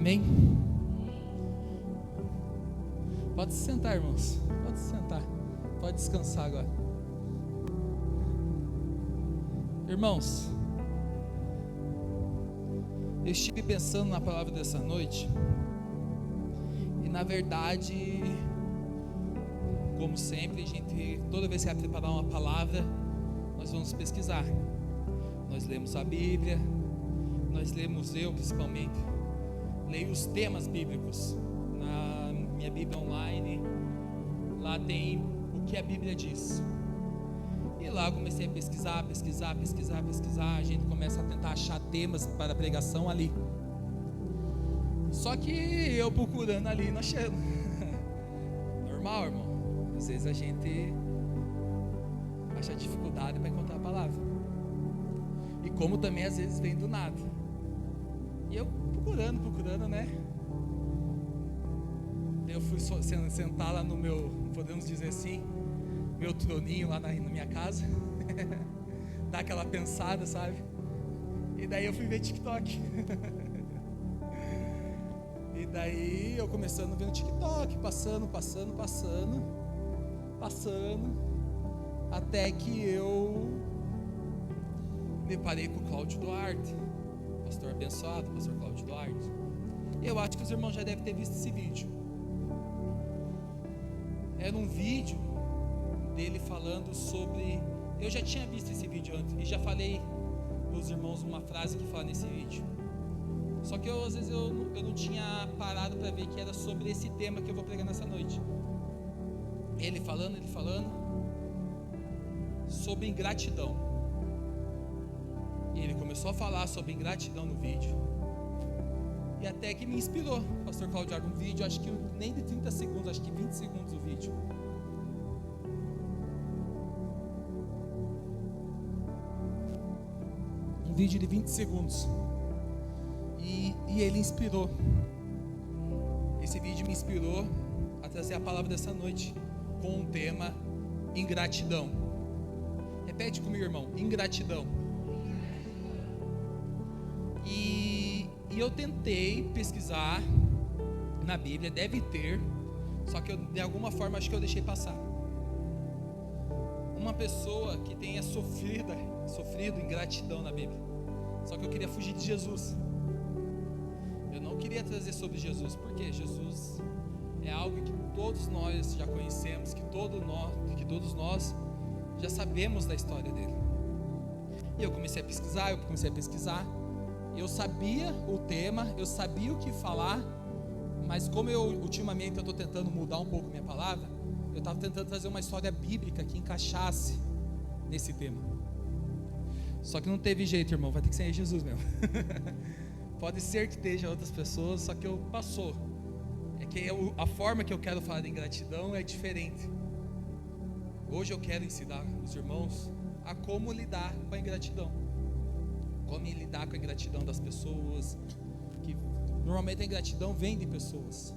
Amém? Pode se sentar, irmãos. Pode se sentar. Pode descansar agora. Irmãos, eu estive pensando na palavra dessa noite. E na verdade, como sempre, a gente, toda vez que vai preparar uma palavra, nós vamos pesquisar. Nós lemos a Bíblia, nós lemos, eu principalmente, leio os temas bíblicos. Na minha Bíblia online, lá tem o que a Bíblia diz. E lá eu comecei a pesquisar. A gente começa a tentar achar temas para a pregação ali. Só que eu procurando ali, não achando. Normal, irmão. Às vezes a gente acha dificuldade para encontrar a palavra. E como também às vezes vem do nada. E eu procurando, né? Eu fui sentar lá no meu, podemos dizer assim, meu troninho lá na minha casa. Dar aquela pensada, sabe? E daí eu fui ver TikTok. E daí eu começando a ver no TikTok, passando, até que eu me deparei com o Cláudio Duarte, pastor abençoado, pastor Cláudio Duarte. Eu acho que os irmãos já devem ter visto esse vídeo. Era um vídeo dele falando sobre... Eu já tinha visto esse vídeo antes e já falei para os irmãos uma frase que fala nesse vídeo. Só que às vezes eu não tinha parado para ver que era sobre esse tema que eu vou pregar nessa noite. Ele falando sobre ingratidão. E ele começou a falar sobre ingratidão no vídeo. E até que me inspirou, pastor Cláudio, um vídeo, acho que nem de 30 segundos, acho que 20 segundos o vídeo. Um vídeo de 20 segundos. E ele inspirou. Esse vídeo me inspirou a trazer a palavra dessa noite com o tema ingratidão. Repete comigo, irmão, ingratidão. E eu tentei pesquisar na Bíblia, deve ter, só que eu, de alguma forma acho que eu deixei passar. Uma pessoa que tenha sofrido ingratidão na Bíblia. Só que eu queria fugir de Jesus. Eu não queria trazer sobre Jesus, porque Jesus é algo que todos nós já conhecemos, que todos nós já sabemos da história dele. E eu comecei a pesquisar. Eu sabia o tema, eu sabia o que falar, mas como ultimamente eu estou tentando mudar um pouco minha palavra, eu estava tentando trazer uma história bíblica que encaixasse nesse tema. Só que não teve jeito, irmão, vai ter que ser Jesus mesmo. Pode ser que esteja outras pessoas, só que passou. É que a forma que eu quero falar de ingratidão é diferente. Hoje eu quero ensinar os irmãos a como lidar com a ingratidão. Como lidar com a ingratidão das pessoas. Que normalmente a ingratidão vem de pessoas.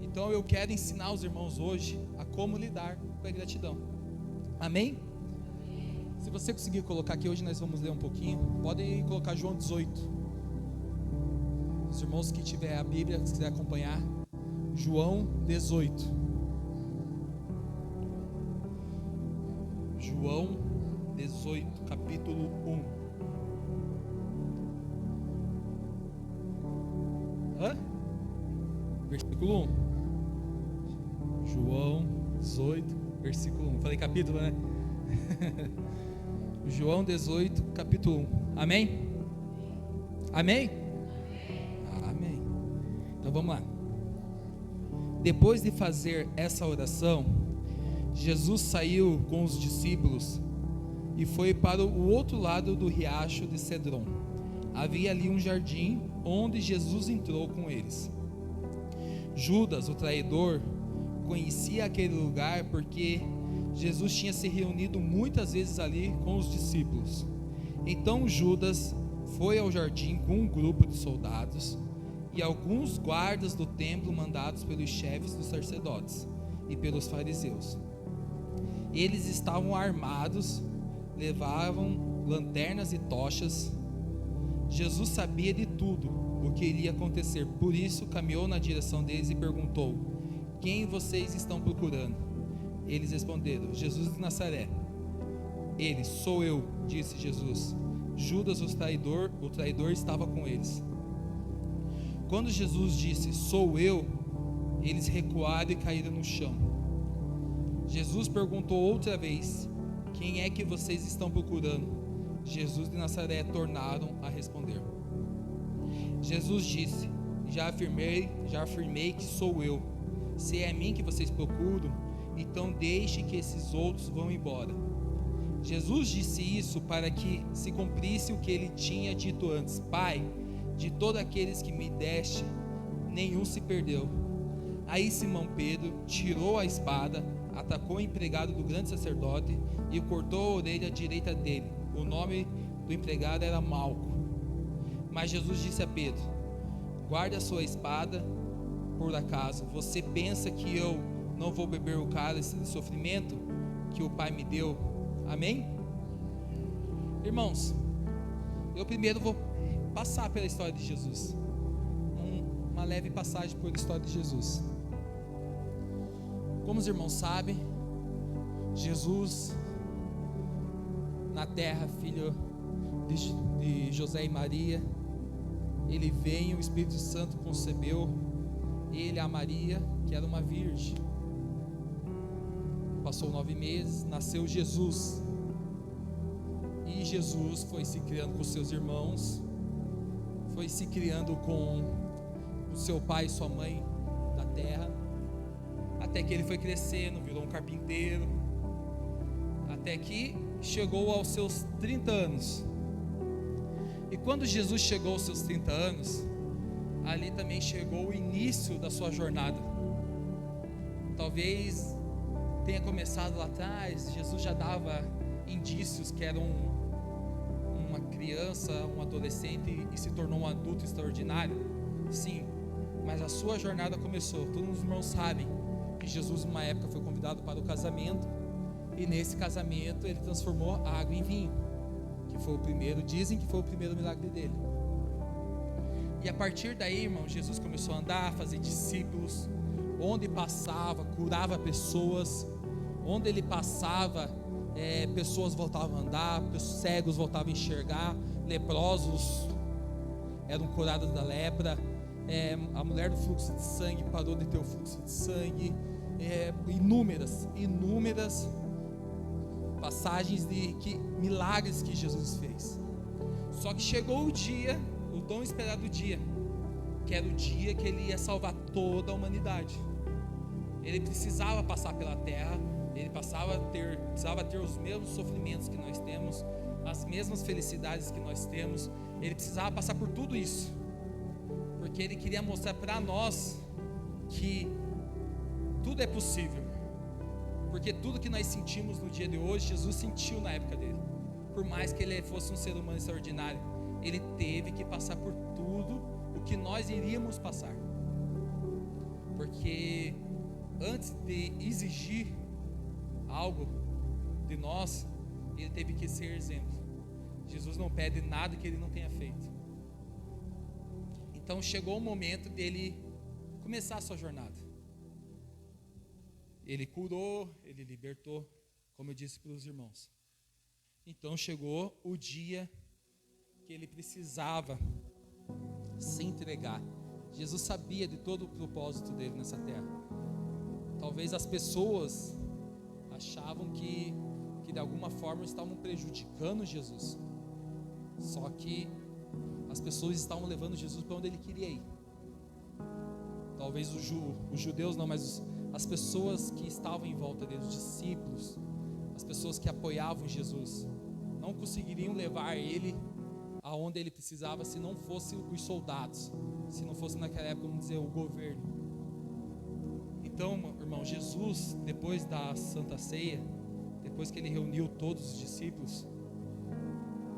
Então eu quero ensinar os irmãos hoje a como lidar com a ingratidão. Amém? Se você conseguir colocar aqui, hoje nós vamos ler um pouquinho. Podem colocar João 18. Os irmãos que tiver a Bíblia, se quiser acompanhar, João 18. João 18, capítulo 1. Versículo 1. João 18, versículo 1. Falei capítulo, né? João 18, capítulo 1. Amém? Amém? Amém. Então vamos lá. Depois de fazer essa oração, Jesus saiu com os discípulos e foi para o outro lado do riacho de Cedron. Havia ali um jardim onde Jesus entrou com eles. Judas, o traidor, conhecia aquele lugar porque Jesus tinha se reunido muitas vezes ali com os discípulos. Então Judas foi ao jardim com um grupo de soldados e alguns guardas do templo mandados pelos chefes dos sacerdotes e pelos fariseus. Eles estavam armados, levavam lanternas e tochas. Jesus sabia de tudo o que iria acontecer, por isso caminhou na direção deles e perguntou: quem vocês estão procurando? Eles responderam: Jesus de Nazaré. Ele: sou eu, disse Jesus. Judas, o traidor estava com eles. Quando Jesus disse: sou eu, eles recuaram e caíram no chão. Jesus perguntou outra vez: quem é que vocês estão procurando? Jesus de Nazaré tornaram a responder. Jesus disse: já afirmei que sou eu. Se é a mim que vocês procuram, então deixe que esses outros vão embora. Jesus disse isso para que se cumprisse o que ele tinha dito antes: Pai, de todos aqueles que me deste, nenhum se perdeu. Aí Simão Pedro tirou a espada, atacou o empregado do grande sacerdote e cortou a orelha direita dele. O nome do empregado era Malco. Mas Jesus disse a Pedro: guarde a sua espada. Por acaso você pensa que eu não vou beber o cálice de sofrimento que o Pai me deu? Amém? Irmãos, eu primeiro vou passar pela história de Jesus, uma leve passagem por história de Jesus. Como os irmãos sabem, Jesus na terra, filho de José e Maria, ele veio, o Espírito Santo concebeu ele, a Maria, que era uma virgem. Passou 9 meses, nasceu Jesus. E Jesus foi se criando com seus irmãos, foi se criando com o seu pai e sua mãe da terra, até que ele foi crescendo, virou um carpinteiro, até que chegou aos seus 30 anos. E quando Jesus chegou aos seus 30 anos, ali também chegou o início da sua jornada. Talvez tenha começado lá atrás, Jesus já dava indícios que era uma criança, um adolescente e se tornou um adulto extraordinário. Sim, mas a sua jornada começou. Todos os irmãos sabem que Jesus, numa época, foi convidado para o casamento, e nesse casamento ele transformou água em vinho, que foi o primeiro, dizem que foi o primeiro milagre dele. E a partir daí, irmão, Jesus começou a andar, a fazer discípulos. Onde passava, curava pessoas. Onde ele passava, pessoas voltavam a andar, cegos voltavam a enxergar, leprosos eram curados da lepra, a mulher do fluxo de sangue parou de ter o fluxo de sangue. Inúmeras passagens de milagres que Jesus fez. Só que chegou o dia, o tão esperado dia, que era o dia que ele ia salvar toda a humanidade. Ele precisava passar pela terra, ele precisava ter os mesmos sofrimentos que nós temos, as mesmas felicidades que nós temos. Ele precisava passar por tudo isso, porque ele queria mostrar para nós que tudo é possível. Porque tudo que nós sentimos no dia de hoje, Jesus sentiu na época dele. Por mais que ele fosse um ser humano extraordinário, ele teve que passar por tudo o que nós iríamos passar. Porque antes de exigir algo de nós, ele teve que ser exemplo. Jesus não pede nada que ele não tenha feito. Então chegou o momento dele começar a sua jornada. Ele curou, ele libertou, como eu disse para os irmãos. Então chegou o dia que ele precisava se entregar. Jesus sabia de todo o propósito dele nessa terra. Talvez as pessoas achavam que de alguma forma estavam prejudicando Jesus. Só que as pessoas estavam levando Jesus para onde ele queria ir. Talvez os judeus não, mas as pessoas que estavam em volta dele, os discípulos, as pessoas que apoiavam Jesus, não conseguiriam levar ele aonde ele precisava se não fosse os soldados, se não fosse naquela época, vamos dizer, o governo. Então, irmão, Jesus, depois da Santa Ceia, depois que ele reuniu todos os discípulos,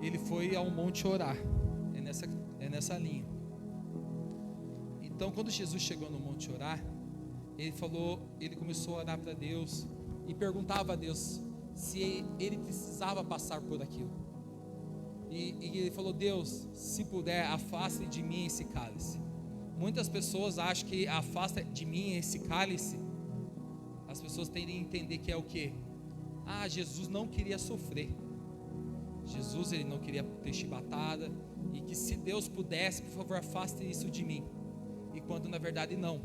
ele foi ao monte orar. É nessa linha. Então, quando Jesus chegou no monte orar, ele começou a orar para Deus e perguntava a Deus se ele precisava passar por aquilo. E ele falou: Deus, se puder, afaste de mim esse cálice. Muitas pessoas acham que afasta de mim esse cálice, as pessoas tendem a entender que é o quê? Jesus não queria sofrer. Jesus, ele não queria ter chibatada, e que se Deus pudesse, por favor, afaste isso de mim. E quando na verdade não.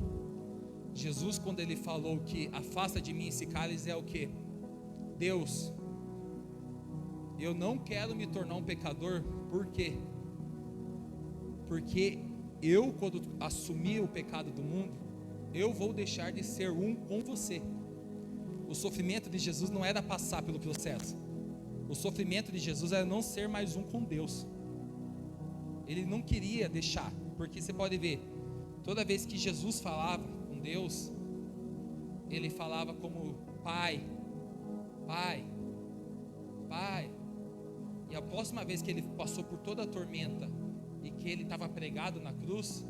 Jesus, quando ele falou que afasta de mim esse cálice, é o quê? Deus, eu não quero me tornar um pecador. Por quê? Porque eu, quando assumir o pecado do mundo, eu vou deixar de ser um com você. O sofrimento de Jesus não era passar pelo processo. O sofrimento de Jesus era não ser mais um com Deus. Ele não queria deixar, porque você pode ver, toda vez que Jesus falava com Deus, ele falava como Pai, Pai, Pai. E a próxima vez que ele passou por toda a tormenta e que ele estava pregado na cruz,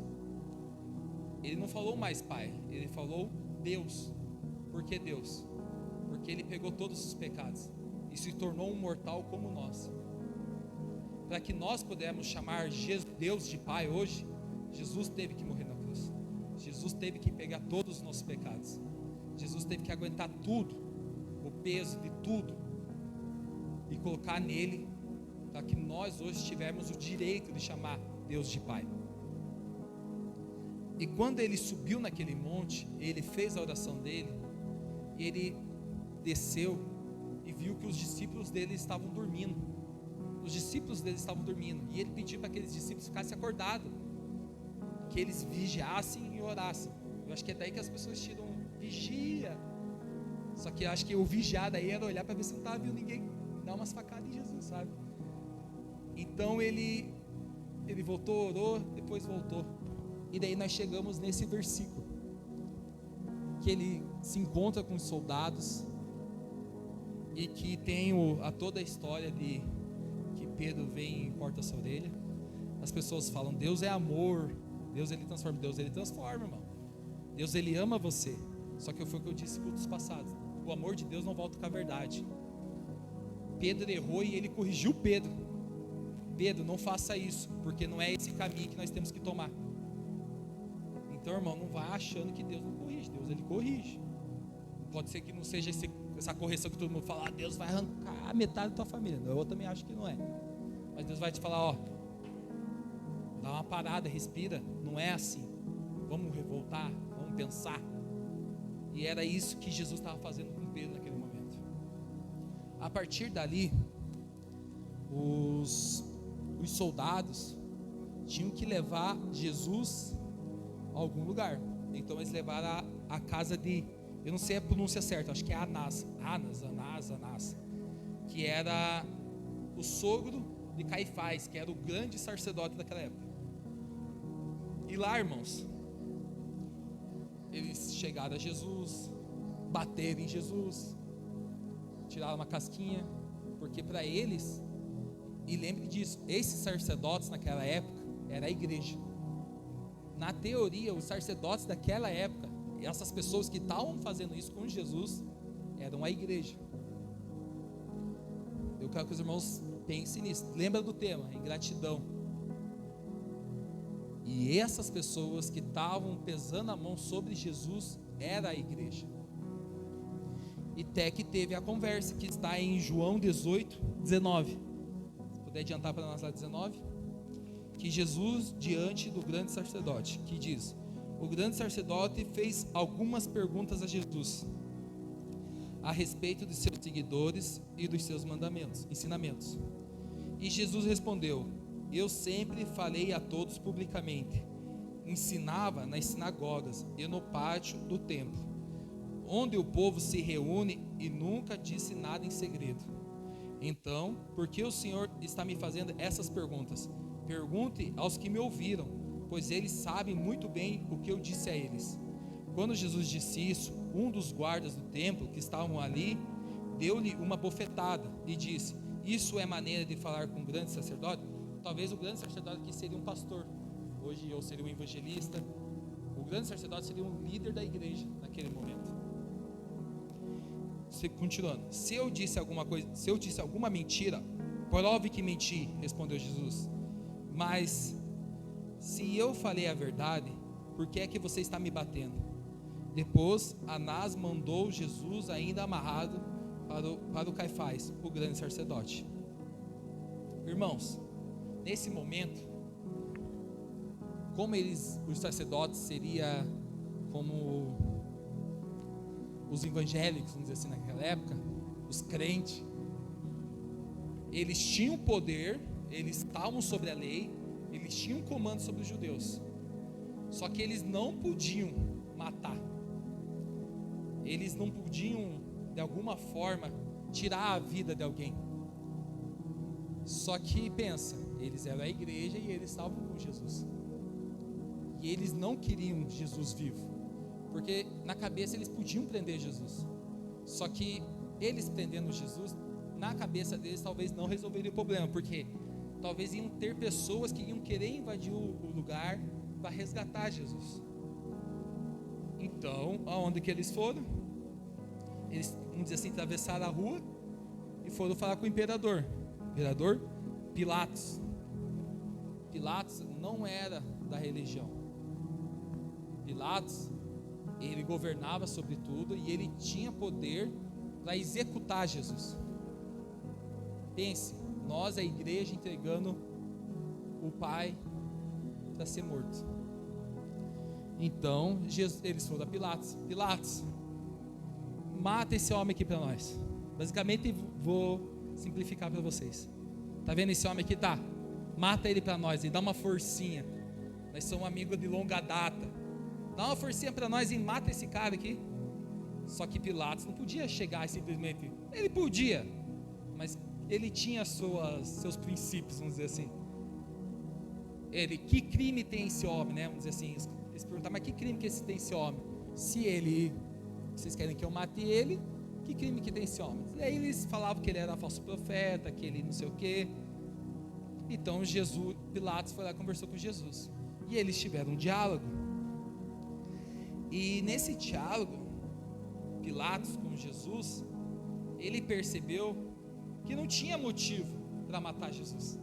ele não falou mais Pai, ele falou Deus. Por que Deus? Porque ele pegou todos os pecados e se tornou um mortal como nós. Para que nós pudéssemos chamar Deus de Pai hoje, Jesus teve que morrer na cruz. Jesus teve que pegar todos os nossos pecados. Jesus teve que aguentar tudo, o peso de tudo, e colocar nele, para que nós hoje tivéssemos o direito de chamar Deus de Pai. E quando ele subiu naquele monte, ele fez a oração dele, ele desceu e viu que os discípulos dele estavam dormindo. Os discípulos dele estavam dormindo, e ele pediu para que aqueles discípulos ficassem acordados, que eles vigiassem e orassem. Eu acho que é daí que as pessoas tiram vigia. Só que eu acho que o vigiar daí era olhar para ver se não estava vindo ninguém dar umas facadas em Jesus, sabe? Então ele voltou, orou, depois voltou. E daí nós chegamos nesse versículo, que ele se encontra com os soldados, e que tem toda a história de que Pedro vem e corta a sua orelha. As pessoas falam: Deus é amor, Deus ele transforma. Deus ele transforma, irmão. Deus ele ama você. Só que foi o que eu disse em cultos passados: o amor de Deus não volta com a verdade. Pedro errou e ele corrigiu Pedro: Pedro, não faça isso, porque não é esse caminho que nós temos que tomar. Então, irmão, não vá achando que Deus não corrige. Deus ele corrige. Pode ser que não seja essa correção que todo mundo fala: Deus vai arrancar metade da tua família. Eu também acho que não é. Mas Deus vai te falar: dá uma parada, respira. Não é assim. Vamos voltar, vamos pensar. E era isso que Jesus estava fazendo com Pedro naquele momento. A partir dali, os soldados tinham que levar Jesus a algum lugar. Então eles levaram a casa de, eu não sei a pronúncia certa, acho que é Anás, que era o sogro de Caifás, que era o grande sacerdote daquela época. E lá, irmãos, eles chegaram a Jesus, bateram em Jesus, tiraram uma casquinha, porque para eles, e lembre disso, esses sacerdotes naquela época era a igreja. Na teoria, os sacerdotes daquela época, essas pessoas que estavam fazendo isso com Jesus, eram a igreja. Eu quero que os irmãos pensem nisso. Lembra do tema, ingratidão. E essas pessoas que estavam pesando a mão sobre Jesus, era a igreja. E até que teve a conversa, que está em João 18, 19. Se puder adiantar para nós lá 19. Que Jesus, diante do grande sacerdote, que diz: o grande sacerdote fez algumas perguntas a Jesus a respeito de seus seguidores e dos seus ensinamentos. E Jesus respondeu: eu sempre falei a todos publicamente, ensinava nas sinagogas e no pátio do templo, onde o povo se reúne, e nunca disse nada em segredo. Então, por que o Senhor está me fazendo essas perguntas? Pergunte aos que me ouviram, pois eles sabem muito bem o que eu disse a eles. Quando Jesus disse isso, um dos guardas do templo que estavam ali deu-lhe uma bofetada e disse: isso é maneira de falar com o grande sacerdote? Talvez o grande sacerdote aqui seria um pastor, hoje eu seria um evangelista. O grande sacerdote seria um líder da igreja naquele momento. Continuando, se eu disse alguma mentira, Prove que menti, respondeu Jesus. Mas se eu falei a verdade, por que é que você está me batendo? Depois, Anás mandou Jesus ainda amarrado para o Caifás, o grande sacerdote. Irmãos, nesse momento, como os sacerdotes seria como os evangélicos, vamos dizer assim, naquela época, os crentes, eles tinham poder, eles estavam sobre a lei, eles tinham comando sobre os judeus, só que eles não podiam matar, eles não podiam de alguma forma tirar a vida de alguém. Só que pensa, eles eram a igreja e eles estavam com Jesus, e eles não queriam Jesus vivo, porque na cabeça eles podiam prender Jesus, só que eles prendendo Jesus, na cabeça deles talvez não resolveria o problema, porque talvez iam ter pessoas que iam querer invadir o lugar para resgatar Jesus. Então, aonde que eles foram? Eles, vamos dizer assim, atravessaram a rua e foram falar com o imperador Pilatos. Pilatos não era da religião. Pilatos, ele governava sobre tudo e ele tinha poder para executar Jesus. Pense, nós, a igreja, entregando o Pai para ser morto. Então, eles foram a Pilatos. Pilatos, mata esse homem aqui para nós. Basicamente, vou simplificar para vocês. Tá vendo esse homem aqui? Tá, mata ele para nós e dá uma forcinha. Nós somos amigos de longa data. Dá uma forcinha para nós e mata esse cara aqui. Só que Pilatos não podia chegar e simplesmente, ele podia, mas ele tinha seus princípios, vamos dizer assim. Que crime tem esse homem, né? Vamos dizer assim, eles perguntaram, mas que crime que tem esse homem? Vocês querem que eu mate ele, que crime que tem esse homem? E aí eles falavam que ele era falso profeta, que ele não sei o quê. Então Pilatos foi lá e conversou com Jesus, e eles tiveram um diálogo, e nesse diálogo, Pilatos com Jesus, ele percebeu que não tinha motivo para matar Jesus.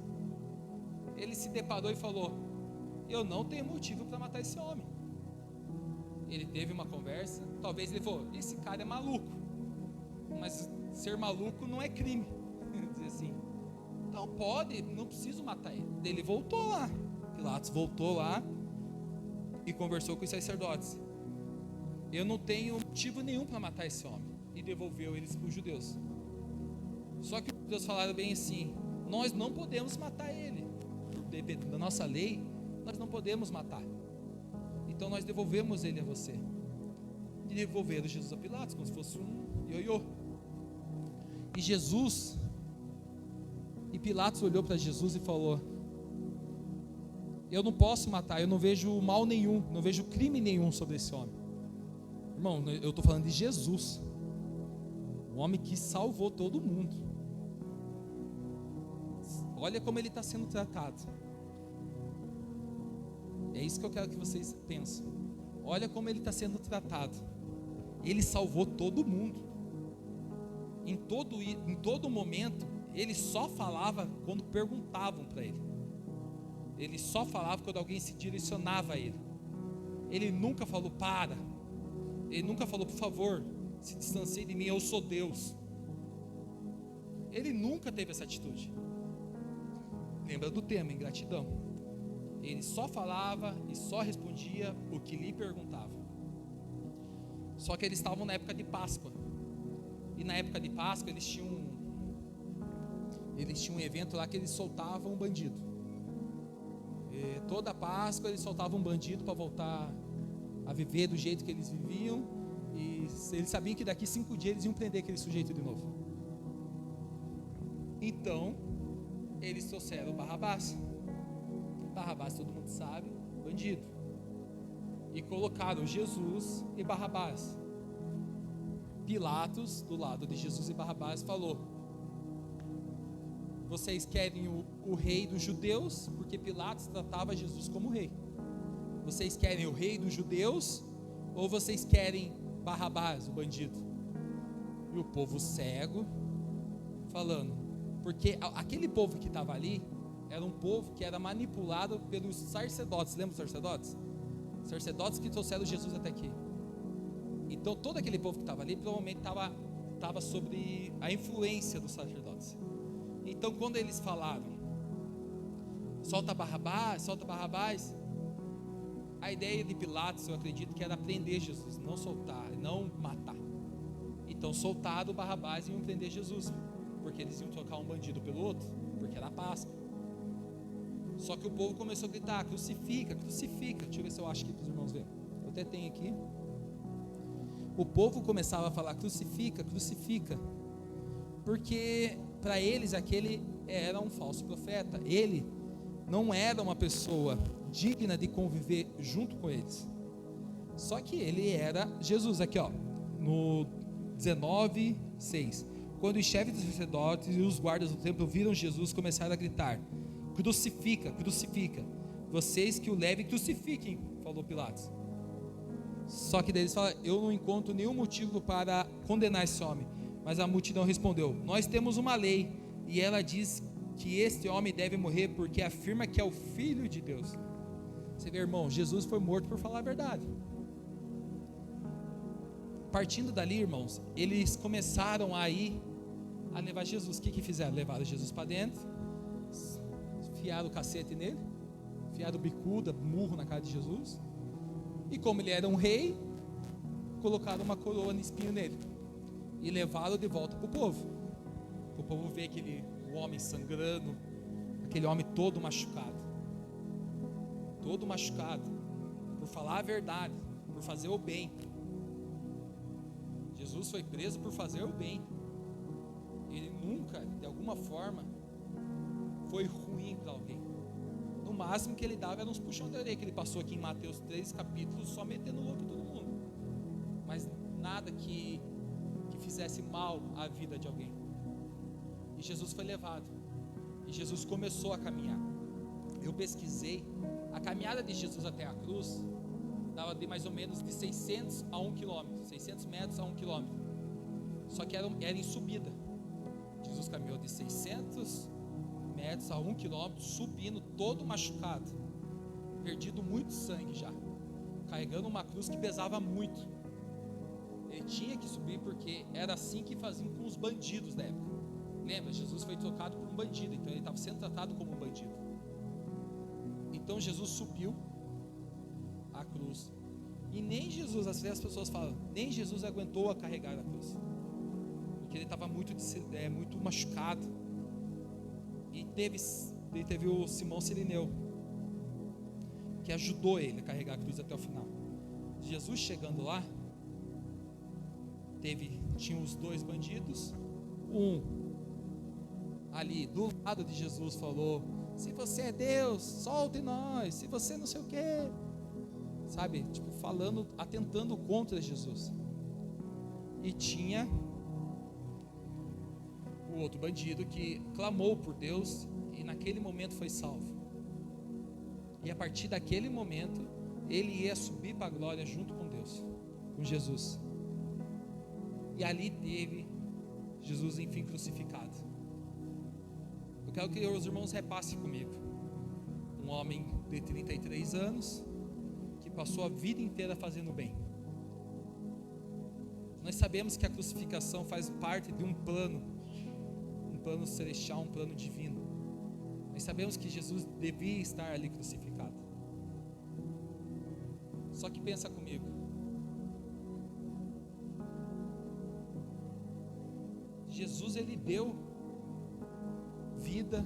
Ele se deparou e falou, eu não tenho motivo para matar esse homem. Ele teve uma conversa, talvez ele falou, esse cara é maluco, mas ser maluco não é crime, dizer assim, então não preciso matar ele. Ele voltou lá, Pilatos voltou lá e conversou com os sacerdotes, eu não tenho motivo nenhum para matar esse homem, e devolveu eles para os judeus. Só que os judeus falaram bem assim, nós não podemos matar ele, dependendo da nossa lei, nós não podemos matar, então nós devolvemos ele a você. E devolveram Jesus a Pilatos, como se fosse um ioiô. E Pilatos olhou para Jesus e falou, eu não posso matar, eu não vejo mal nenhum, não vejo crime nenhum sobre esse homem. Irmão, eu estou falando de Jesus, o homem que salvou todo mundo. Olha como ele está sendo tratado. É isso que eu quero que vocês pensem. Olha como ele está sendo tratado. Ele salvou todo mundo. Em todo momento, ele só falava quando perguntavam para ele. Ele só falava quando alguém se direcionava a ele. Ele nunca falou para. Ele nunca falou, por favor, se distancie de mim, eu sou Deus. Ele nunca teve essa atitude. Lembra do tema, ingratidão. Ele só falava e só respondia o que lhe perguntavam. Só que eles estavam na época de Páscoa. E na época de Páscoa eles tinham um evento lá que eles soltavam um bandido. E toda Páscoa eles soltavam um bandido para voltar a viver do jeito que eles viviam. E eles sabiam que daqui 5 dias eles iam prender aquele sujeito de novo. Então eles trouxeram Barrabás. Barrabás, todo mundo sabe, bandido. E colocaram Jesus e Barrabás. Pilatos, do lado de Jesus e Barrabás, falou, vocês querem o rei dos judeus? Porque Pilatos tratava Jesus como rei. Vocês querem o rei dos judeus? Ou vocês querem Barrabás, o bandido? E o povo cego, falando, Porque aquele povo que estava ali era um povo que era manipulado pelos sacerdotes. Lembra dos sacerdotes? Sacerdotes que trouxeram Jesus até aqui. Então todo aquele povo que estava ali provavelmente estava sobre a influência dos sacerdotes. Então quando eles falaram, solta Barrabás, a ideia de Pilatos, eu acredito que era prender Jesus, não soltar, não matar. Então soltaram Barrabás e iam prender Jesus, porque eles iam trocar um bandido pelo outro, porque era Páscoa. Só que o povo começou a gritar: crucifica, crucifica. Deixa eu ver se eu acho aqui para os irmãos verem. Eu até tenho aqui. O povo começava a falar: crucifica, crucifica, porque para eles aquele era um falso profeta. Ele não era uma pessoa digna de conviver junto com eles. Só que ele era Jesus. Aqui ó, no 19:6, quando os chefes dos sacerdotes e os guardas do templo viram Jesus, começaram a gritar: crucifica, crucifica, vocês que o levem, crucifiquem, falou Pilatos. Só que daí eles falam: eu não encontro nenhum motivo para condenar esse homem. Mas a multidão respondeu: nós temos uma lei, e ela diz que este homem deve morrer, porque afirma que é o Filho de Deus. Você vê, irmão, Jesus foi morto por falar a verdade. Partindo dali, irmãos, eles começaram a ir a levar Jesus. O que fizeram? Levaram Jesus para dentro, enfiaram o cacete nele, enfiaram bicuda, murro na cara de Jesus, e como ele era um rei, colocaram uma coroa de espinho nele e levaram de volta para o povo. O povo vê o homem sangrando, aquele homem todo machucado, por falar a verdade, por fazer o bem. Jesus foi preso por fazer o bem. Ele nunca, de alguma forma, foi ruim para alguém. No máximo que ele dava era uns puxão de orelha, que ele passou aqui em Mateus 3 capítulos, só metendo louco todo mundo, mas nada que fizesse mal à vida de alguém. E Jesus foi levado, e Jesus começou a caminhar. Eu pesquisei, a caminhada de Jesus até a cruz dava de mais ou menos de 600 a 1 quilômetro, 600 metros a 1 quilômetro, só que era em subida. Jesus caminhou de 600 metros a 1 quilômetro, subindo todo machucado, perdido muito sangue já, carregando uma cruz que pesava muito. Ele tinha que subir porque era assim que faziam com os bandidos da época. Lembra, Jesus foi trocado por um bandido, então ele estava sendo tratado como um bandido. Então Jesus subiu a cruz, e nem Jesus, às vezes as pessoas falam, nem Jesus aguentou a carregar a cruz, porque ele estava muito machucado. E teve o Simão Sirineu, que ajudou ele a carregar a cruz até o final. Jesus chegando lá, tinha os dois bandidos. Um ali do lado de Jesus falou: se você é Deus, solte nós, se você não sei o que, sabe, tipo, falando, atentando contra Jesus. E tinha o outro bandido que clamou por Deus e naquele momento foi salvo. E a partir daquele momento ele ia subir para a glória junto com Deus, com Jesus. E ali teve Jesus, enfim, crucificado. Eu quero que os irmãos repassem comigo. Um homem de 33 anos que passou a vida inteira fazendo bem. Nós sabemos que a crucificação faz parte de um plano celestial, um plano divino. Nós sabemos que Jesus devia estar ali crucificado. Só que pensa comigo, Jesus, ele deu vida,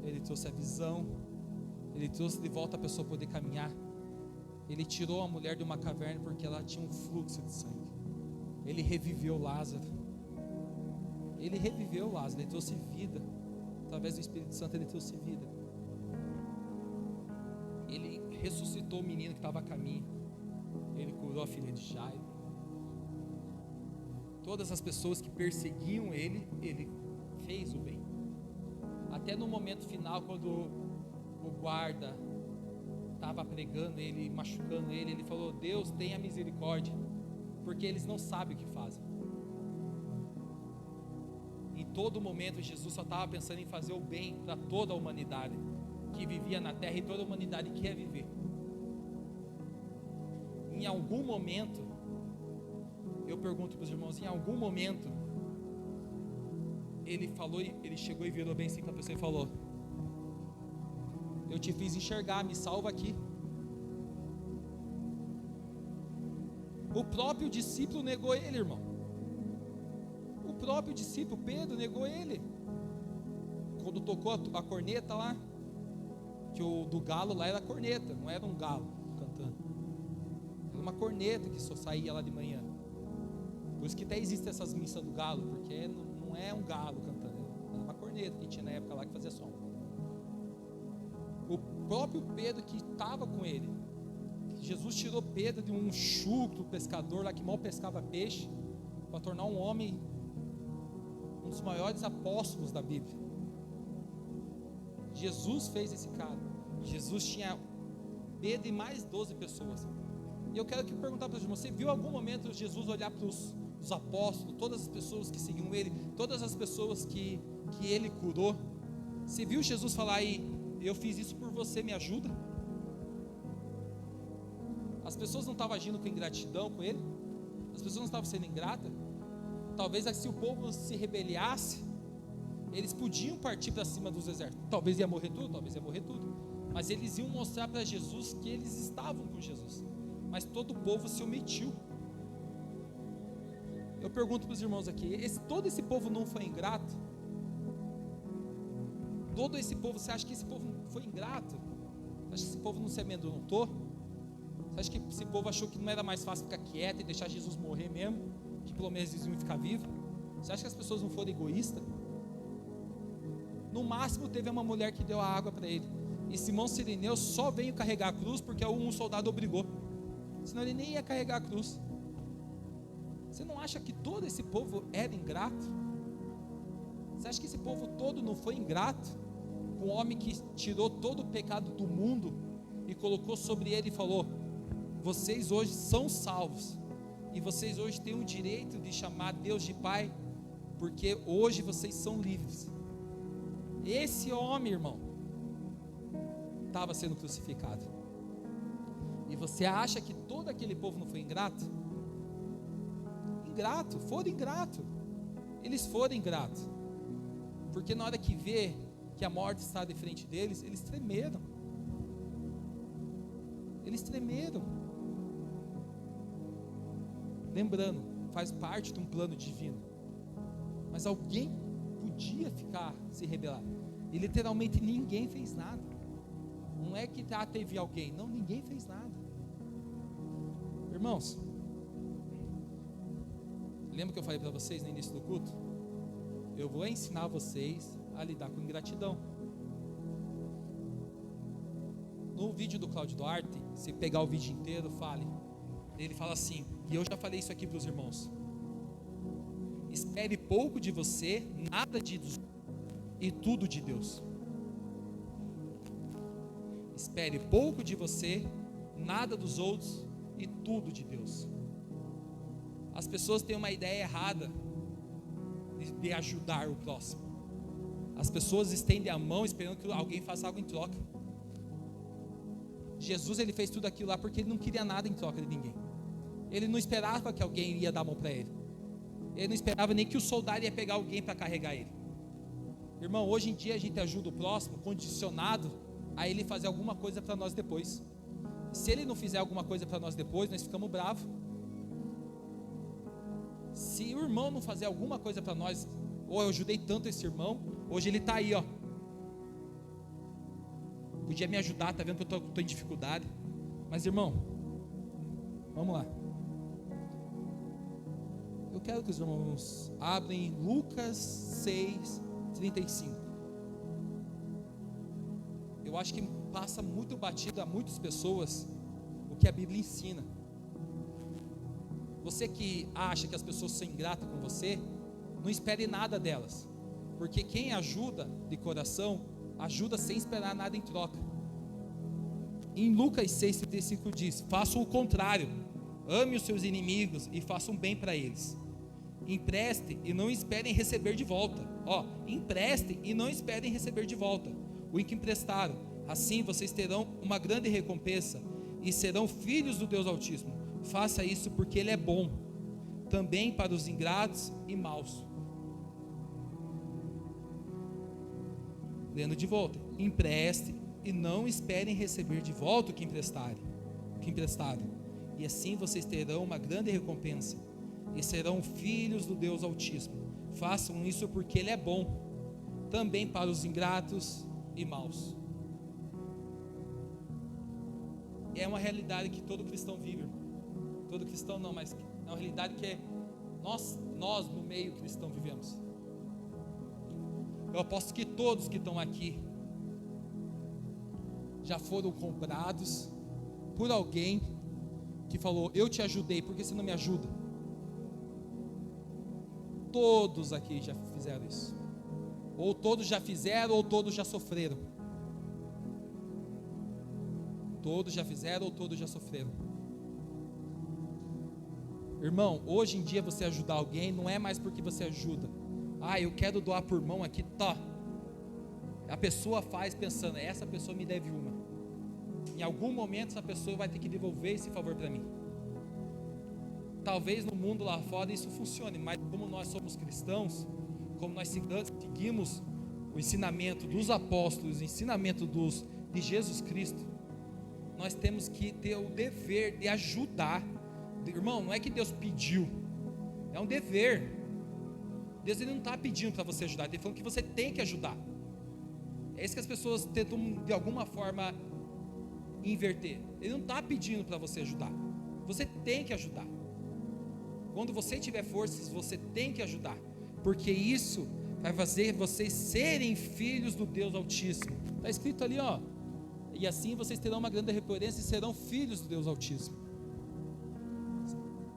ele trouxe a visão, ele trouxe de volta a pessoa poder caminhar. Ele tirou a mulher de uma caverna porque ela tinha um fluxo de sangue. Ele reviveu Lázaro. Ele trouxe vida. Através do Espírito Santo ele trouxe vida. Ele ressuscitou o menino que estava a caminho. Ele curou a filha de Jairo. Todas as pessoas que perseguiam ele fez o bem. Até no momento final, quando o guarda estava pregando ele, machucando ele falou: Deus, tenha misericórdia, porque eles não sabem o que fazem. todo momento Jesus só estava pensando em fazer o bem para toda a humanidade que vivia na terra e toda a humanidade que ia viver. Em algum momento, eu pergunto para os irmãos, em algum momento, ele falou, ele chegou e virou bem assim para a pessoa e falou: eu te fiz enxergar, me salva aqui. O próprio discípulo negou ele, irmão. O próprio discípulo, Pedro, negou ele. Quando tocou a corneta lá, que o do galo lá era corneta, não era um galo cantando. Era uma corneta que só saía lá de manhã. Por isso que até existem essas missas do galo, porque não é um galo cantando, era uma corneta que tinha na época lá que fazia som. O próprio Pedro que estava com ele, Jesus tirou Pedro de um chucro pescador lá que mal pescava peixe, para tornar um homem, um dos maiores apóstolos da Bíblia. Jesus fez esse cara. Jesus tinha Pedro e mais 12 pessoas. E eu quero perguntar para você: viu algum momento Jesus olhar para os apóstolos, todas as pessoas que seguiam ele, todas as pessoas que ele curou? Você viu Jesus falar aí: eu fiz isso por você, me ajuda? As pessoas não estavam agindo com ingratidão com ele? As pessoas não estavam sendo ingratas? Talvez se o povo se rebeliasse, eles podiam partir para cima dos exércitos. Talvez ia morrer tudo, mas eles iam mostrar para Jesus que eles estavam com Jesus. Mas todo o povo se omitiu. Eu pergunto para os irmãos aqui: todo esse povo não foi ingrato? Todo esse povo, você acha que esse povo foi ingrato? Você acha que esse povo não se amedrontou? Você acha que esse povo achou que não era mais fácil ficar quieto e deixar Jesus morrer mesmo? Que pelo menos eles iam ficar vivos? Você acha que as pessoas não foram egoístas? No máximo teve uma mulher que deu a água para ele. E Simão Cirineu só veio carregar a cruz porque um soldado obrigou. Senão ele nem ia carregar a cruz. Você não acha que todo esse povo era ingrato? Você acha que esse povo todo não foi ingrato com o homem que tirou todo o pecado do mundo e colocou sobre ele e falou: vocês hoje são salvos, e vocês hoje têm o direito de chamar Deus de Pai, porque hoje vocês são livres. Esse homem, irmão, estava sendo crucificado. E você acha que todo aquele povo não foi ingrato? Ingrato, foram ingrato. Eles foram ingratos, porque na hora que vê que a morte está de frente deles, eles tremeram. Eles tremeram. Lembrando, faz parte de um plano divino. Mas alguém podia se rebelar. E literalmente ninguém fez nada. Não é que teve alguém, não, ninguém fez nada. Irmãos, lembra que eu falei para vocês no início do culto? Eu vou ensinar vocês a lidar com ingratidão. No vídeo do Cláudio Duarte, se pegar o vídeo inteiro, ele fala assim, e eu já falei isso aqui para os irmãos: espere pouco de você, nada de Deus, e tudo de Deus. Espere pouco de você, nada dos outros, e tudo de Deus. As pessoas têm uma ideia errada de ajudar o próximo. As pessoas estendem a mão esperando que alguém faça algo em troca. Jesus, ele fez tudo aquilo lá porque ele não queria nada em troca de ninguém. Ele não esperava que alguém ia dar a mão para ele. Ele não esperava nem que o soldado ia pegar alguém para carregar ele. Irmão, hoje em dia a gente ajuda o próximo condicionado a ele fazer alguma coisa para nós depois. Se ele não fizer alguma coisa para nós depois, nós ficamos bravos. Se o irmão não fazer alguma coisa para nós, ou eu ajudei tanto esse irmão, hoje ele está aí, ó, podia me ajudar, tá vendo que eu estou em dificuldade. Mas irmão, vamos lá. Eu quero que os irmãos abrem Lucas 6:35. Eu acho que passa muito batido a muitas pessoas o que a Bíblia ensina. Você que acha que as pessoas são ingratas com você, não espere nada delas, porque quem ajuda de coração, ajuda sem esperar nada em troca. Em Lucas 6:35 diz: faça o contrário, ame os seus inimigos e faça um bem para eles, Emprestem e não esperem receber de volta. Emprestem e não esperem receber de volta o que emprestaram. Assim vocês terão uma grande recompensa e serão filhos do Deus Altíssimo. Faça isso porque Ele é bom, também para os ingratos e maus. Lendo de volta: empreste e não esperem receber de volta o que emprestaram. E assim vocês terão uma grande recompensa e serão filhos do Deus Altíssimo. Façam isso porque Ele é bom, também para os ingratos e maus. É uma realidade que todo cristão vive. Todo cristão não, mas é uma realidade que nós no meio cristão vivemos. Eu aposto que todos que estão aqui já foram comprados por alguém que falou: eu te ajudei, por que você não me ajuda? Todos aqui já fizeram isso. Ou todos já fizeram, ou todos já sofreram. Todos já fizeram, ou todos já sofreram. Irmão, hoje em dia você ajudar alguém não é mais porque você ajuda. Eu quero doar por mão aqui, tá. A pessoa faz pensando: essa pessoa me deve uma. Em algum momento essa pessoa vai ter que devolver esse favor para mim. Talvez no mundo lá fora isso funcione, mas como nós somos cristãos, como nós seguimos o ensinamento dos apóstolos, o ensinamento de Jesus Cristo, nós temos que ter o dever de ajudar. Irmão, não é que Deus pediu, é um dever. Deus ele não está pedindo para você ajudar, Ele está falando que você tem que ajudar. É isso que as pessoas tentam de alguma forma inverter. Ele não está pedindo para você ajudar, você tem que ajudar. Quando você tiver forças, você tem que ajudar, porque isso vai fazer vocês serem filhos do Deus Altíssimo. Está escrito ali, e assim vocês terão uma grande recompensa e serão filhos do Deus Altíssimo.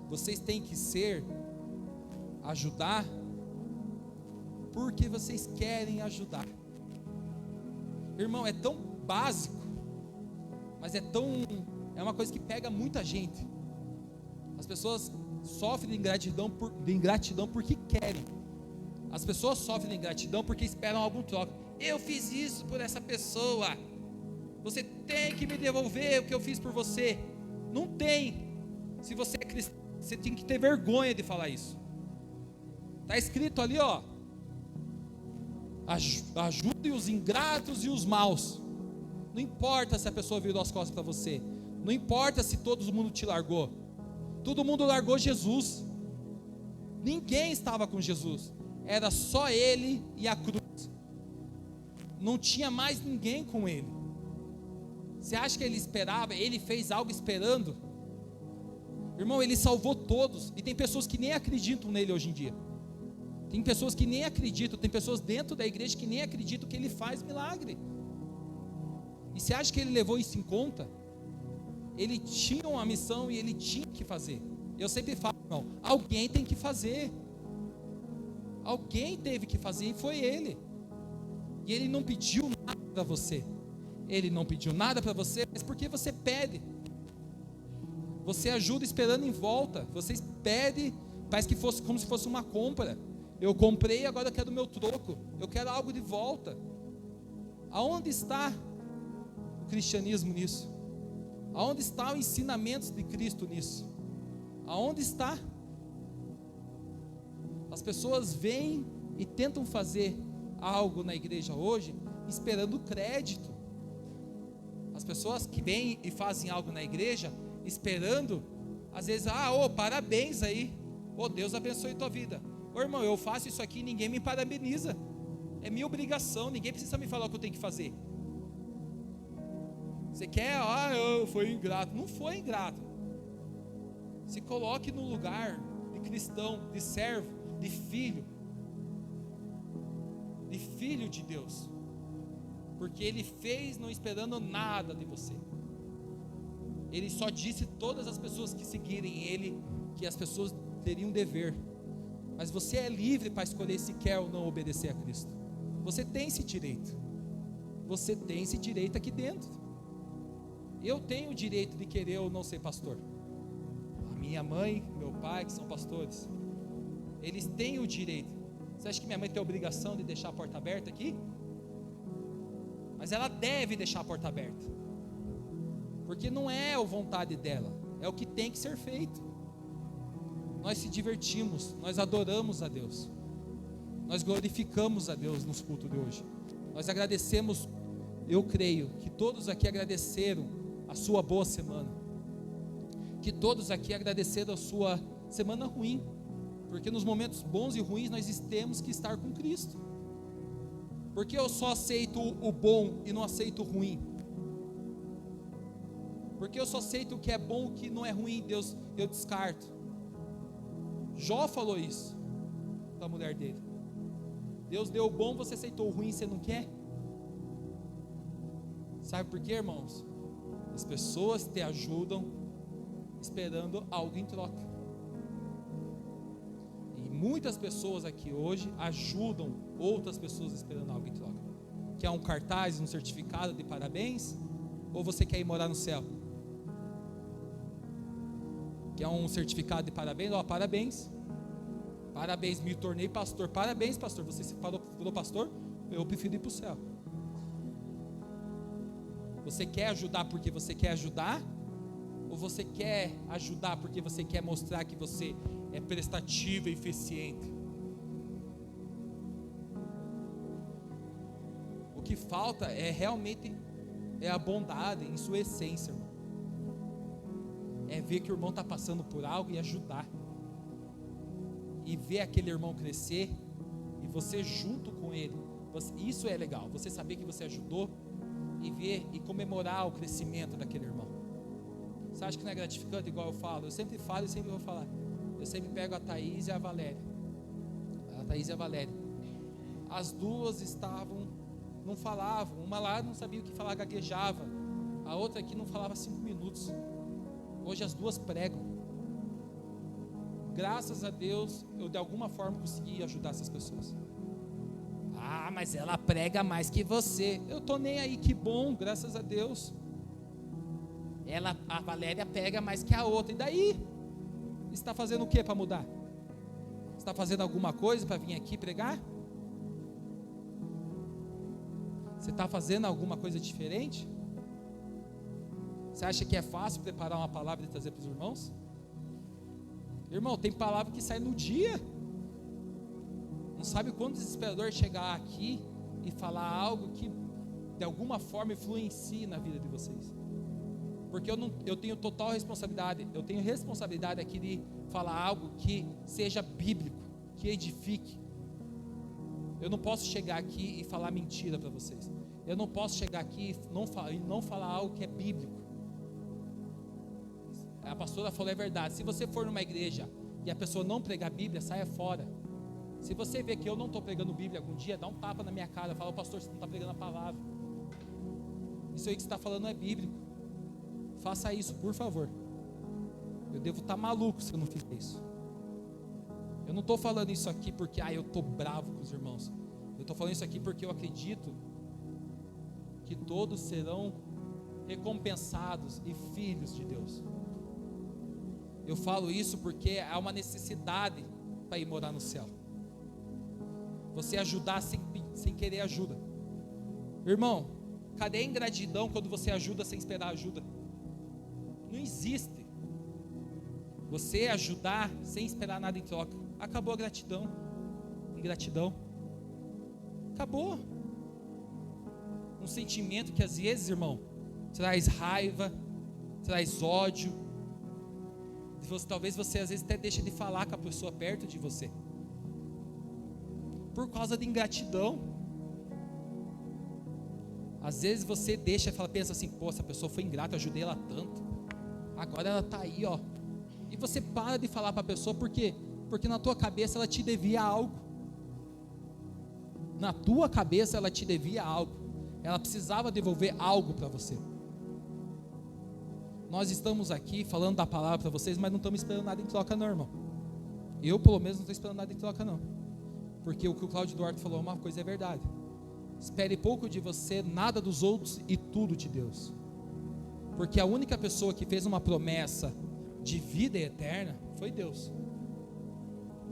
Vocês têm que ajudar, porque vocês querem ajudar. Irmão, é tão básico, mas é uma coisa que pega muita gente. As pessoas sofrem de ingratidão porque querem. As pessoas sofrem de ingratidão porque esperam algum troca. Eu fiz isso por essa pessoa, você tem que me devolver o que eu fiz por você. Não tem. Se você é cristão, você tem que ter vergonha de falar isso. Está escrito ali, ajude os ingratos e os maus. Não importa se a pessoa virou as costas para você, não importa se todo mundo te largou. Todo mundo largou Jesus. Ninguém estava com Jesus, era só Ele e a cruz. Não tinha mais ninguém com Ele. Você acha que Ele esperava? Ele fez algo esperando? Irmão, Ele salvou todos. E tem pessoas que nem acreditam nele hoje em dia. Tem pessoas que nem acreditam. Tem pessoas dentro da igreja que nem acreditam que Ele faz milagre. E você acha que Ele levou isso em conta? Ele tinha uma missão e Ele tinha que fazer. Eu sempre falo, irmão, alguém tem que fazer. Alguém teve que fazer e foi Ele. E Ele não pediu nada para você. Ele não pediu nada para você, mas porque você pede. Você ajuda esperando em volta. Você pede, parece que fosse como se fosse uma compra. Eu comprei, agora eu quero o meu troco. Eu quero algo de volta. Aonde está o cristianismo nisso? Aonde está o ensinamento de Cristo nisso? Aonde está? As pessoas vêm e tentam fazer algo na igreja hoje, esperando crédito. As pessoas que vêm e fazem algo na igreja, esperando, às vezes, parabéns aí, Deus abençoe tua vida. Irmão, eu faço isso aqui e ninguém me parabeniza, é minha obrigação, ninguém precisa me falar o que eu tenho que fazer. Você quer, eu fui ingrato. Não foi ingrato. Se coloque no lugar de cristão, de servo, de filho de Deus, porque Ele fez não esperando nada de você. Ele só disse todas as pessoas que seguirem Ele, que as pessoas teriam dever, mas você é livre para escolher se quer ou não obedecer a Cristo. Você tem esse direito. Você tem esse direito aqui dentro. Eu tenho o direito de querer ou não ser pastor. A minha mãe, meu pai, que são pastores, Eles têm o direito. Você acha que minha mãe tem a obrigação de deixar a porta aberta aqui? Mas ela deve deixar a porta aberta, porque não é a vontade dela, é o que tem que ser feito. Nós se divertimos, nós adoramos a Deus, nós glorificamos a Deus nos cultos de hoje. Nós agradecemos, eu creio que todos aqui agradeceram a sua boa semana, que todos aqui agradeceram a sua semana ruim, porque nos momentos bons e ruins nós temos que estar com Cristo. Porque eu só aceito o bom e não aceito o ruim? Porque eu só aceito o que é bom, o que não é ruim, Deus, eu descarto. Jó falou isso para a mulher dele. Deus deu o bom, você aceitou o ruim, você não quer? Sabe por quê, irmãos? As pessoas te ajudam esperando algo em troca. E muitas pessoas aqui hoje ajudam outras pessoas esperando algo em troca. Quer um cartaz, um certificado de parabéns? Ou você quer ir morar no céu? Quer um certificado de parabéns? Ó, parabéns. Parabéns, me tornei pastor. Parabéns, pastor. Você se falou pastor? Eu prefiro ir para o céu. Você quer ajudar porque você quer ajudar? Ou você quer ajudar porque você quer mostrar que você é prestativo e eficiente? O que falta é realmente a bondade em sua essência, irmão. É ver que o irmão está passando por algo e ajudar. E ver aquele irmão crescer e você junto com ele. Isso é legal, você saber que você ajudou e ver e comemorar o crescimento daquele irmão. Você acha que não é gratificante? Igual eu falo, eu sempre falo e sempre vou falar. Eu sempre pego a Thaís e a Valéria. A Thaís e a Valéria. As duas não falavam. Uma lá não sabia o que falar, gaguejava. A outra aqui não falava 5 minutos. Hoje as duas pregam. Graças a Deus, eu de alguma forma consegui ajudar essas pessoas. Ah, mas ela prega mais que você. Eu tô nem aí, que bom, graças a Deus. A Valéria pega mais que a outra. E daí? Está fazendo o que para mudar? Está fazendo alguma coisa para vir aqui pregar? Você está fazendo alguma coisa diferente? Você acha que é fácil preparar uma palavra e trazer para os irmãos? Irmão, tem palavra que sai no dia. Não sabe quão desesperador chegar aqui e falar algo que de alguma forma influencie na vida de vocês. Porque eu tenho total responsabilidade. Eu tenho responsabilidade aqui de falar algo que seja bíblico, que edifique. Eu não posso chegar aqui e falar mentira para vocês. Eu não posso chegar aqui e não falar algo que é bíblico. A pastora falou, é verdade. Se você for numa igreja e a pessoa não pregar Bíblia, saia fora. Se você vê que eu não estou pregando Bíblia algum dia, dá um tapa na minha cara. Fala, pastor, você não está pregando a palavra. Isso aí que você está falando não é bíblico. Faça isso, por favor. Eu devo estar maluco se eu não fizer isso. Eu não estou falando isso aqui porque eu estou bravo com os irmãos. Eu estou falando isso aqui porque eu acredito que todos serão recompensados e filhos de Deus. Eu falo isso porque há uma necessidade para ir morar no céu. Você ajudar sem querer ajuda. Irmão, cadê a ingratidão quando você ajuda sem esperar ajuda? Não existe. Você ajudar sem esperar nada em troca. Acabou a gratidão. Ingratidão. Acabou. Um sentimento que às vezes, irmão, traz raiva, traz ódio. Talvez você às vezes até deixe de falar com a pessoa perto de você. Por causa de ingratidão. Às vezes você deixa e pensa assim, pô, essa pessoa foi ingrata, eu ajudei ela tanto. Agora ela está aí, ó. E você para de falar para a pessoa, por quê? Porque na tua cabeça ela te devia algo. Na tua cabeça ela te devia algo. Ela precisava devolver algo para você. Nós estamos aqui falando da palavra para vocês, mas não estamos esperando nada em troca não, irmão. Eu pelo menos não estou esperando nada em troca não. Porque o que o Cláudio Duarte falou, uma coisa é verdade. Espere pouco de você, nada dos outros e tudo de Deus. Porque a única pessoa que fez uma promessa de vida eterna foi Deus.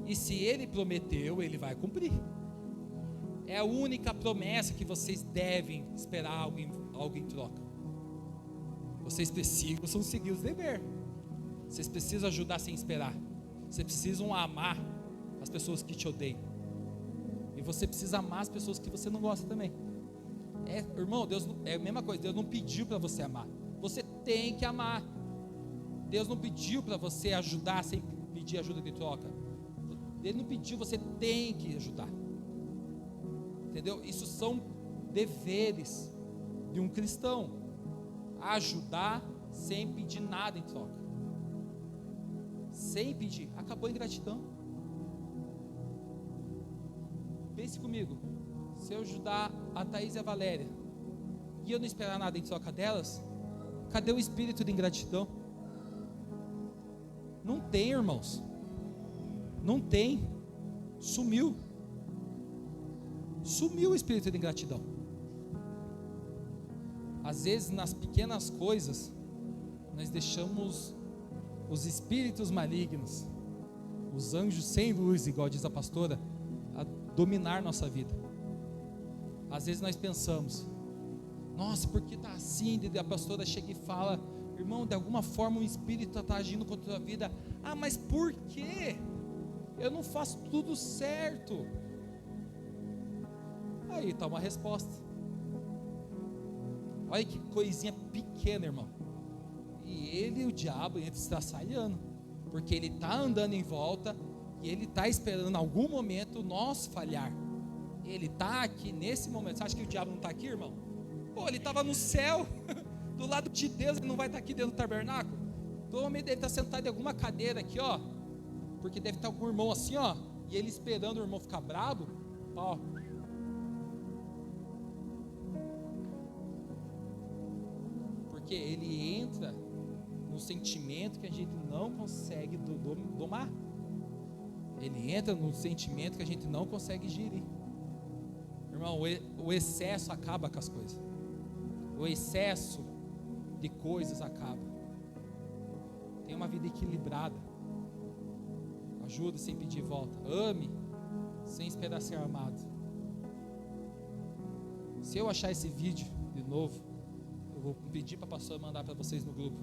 E se Ele prometeu, Ele vai cumprir. É a única promessa que vocês devem esperar algo em troca. Vocês precisam seguir os deveres. Vocês precisam ajudar sem esperar. Vocês precisam amar as pessoas que te odeiam. E você precisa amar as pessoas que você não gosta também. Irmão, Deus é a mesma coisa. Deus não pediu para você amar. Você tem que amar. Deus não pediu para você ajudar sem pedir ajuda de troca. Ele não pediu, você tem que ajudar. Entendeu? Isso são deveres de um cristão. Ajudar sem pedir nada em troca. Sem pedir. Acabou a ingratidão. Pense comigo. Se eu ajudar a Thaís e a Valéria e eu não esperar nada em troca delas, cadê o espírito de ingratidão? Não tem, irmãos. Não tem. Sumiu. Sumiu o espírito de ingratidão. Às vezes nas pequenas coisas nós deixamos os espíritos malignos, os anjos sem luz, igual diz a pastora, a dominar nossa vida. Às vezes nós pensamos: nossa, por que está assim? E a pastora chega e fala: irmão, de alguma forma um espírito está agindo contra a tua vida. Ah, mas por quê? Eu não faço tudo certo. Aí está uma resposta. Olha que coisinha pequena, irmão. E ele, o diabo, entra estraçalhando, porque ele está andando em volta e ele está esperando em algum momento nós falhar. Ele está aqui nesse momento. Você acha que o diabo não está aqui, irmão? Pô, ele estava no céu, do lado de Deus. Ele não vai estar aqui dentro do tabernáculo? Provavelmente ele está sentado em alguma cadeira aqui, ó, porque deve estar algum irmão assim, ó, e ele esperando o irmão ficar bravo, ó. Porque ele entra no sentimento que a gente não consegue domar. Ele entra no sentimento que a gente não consegue gerir. Irmão, o excesso acaba com as coisas. O excesso de coisas acaba. Tenha uma vida equilibrada. Ajude sem pedir volta. Ame sem esperar ser amado. Se eu achar esse vídeo de novo, eu vou pedir para a pastora mandar para vocês no grupo,